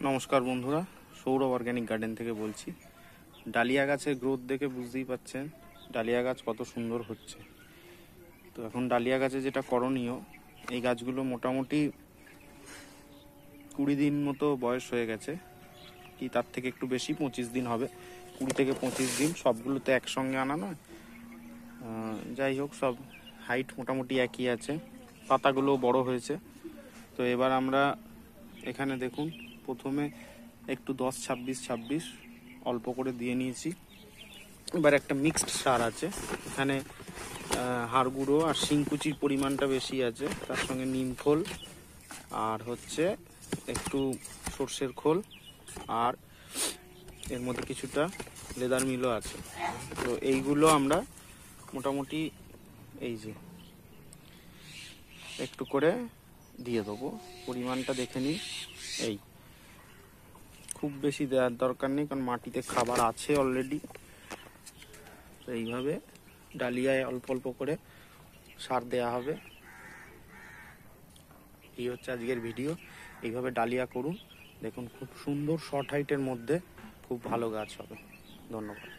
নমস্কার বন্ধুরা, Sourav organic garden থেকে বলছি। ডালিয়া গাছের গ্রোথ দেখে বুঝতেই পাচ্ছেন ডালিয়া গাছ কত সুন্দর হচ্ছে। তো এখন ডালিয়া গাছে যেটা করণীয়, এই গাছগুলো মোটামুটি 20 দিন মতো বয়স হয়ে গেছে, কি তার থেকে একটু বেশি, 25 দিন হবে, 20 থেকে 25 দিন। সবগুলোতে একসঙ্গে আনা নয়, যাই হোক, সব হাইট মোটামুটি একই আছে, পাতাগুলো বড় হয়েছে। তো এবার আমরা এখানে দেখুন, প্রথমে একটু 10-26-26 অল্প করে দিয়ে নিয়েছি। এবার একটা মিক্সড সার আছে, এখানে হাড় গুঁড়ো আর শিংকুচির পরিমাণটা বেশি আছে, তার সঙ্গে নিম খোল আর হচ্ছে একটু সর্ষের খোল, আর এর মধ্যে কিছুটা লেদার মিলও আছে। তো এইগুলো আমরা মোটামুটি এই যে একটু করে দিয়ে দেবো, পরিমাণটা দেখে নিন। এই খুব বেশি দেওয়ার দরকার নেই, কারণ মাটিতে খাবার আছে অলরেডি। তো এইভাবে ডালিয়ায় অল্প অল্প করে সার দেওয়া হবে। এই হচ্ছে আজকের ভিডিও। এইভাবে ডালিয়া করুন, দেখুন খুব সুন্দর শর্ট হাইটের মধ্যে খুব ভালো গাছ হবে। ধন্যবাদ।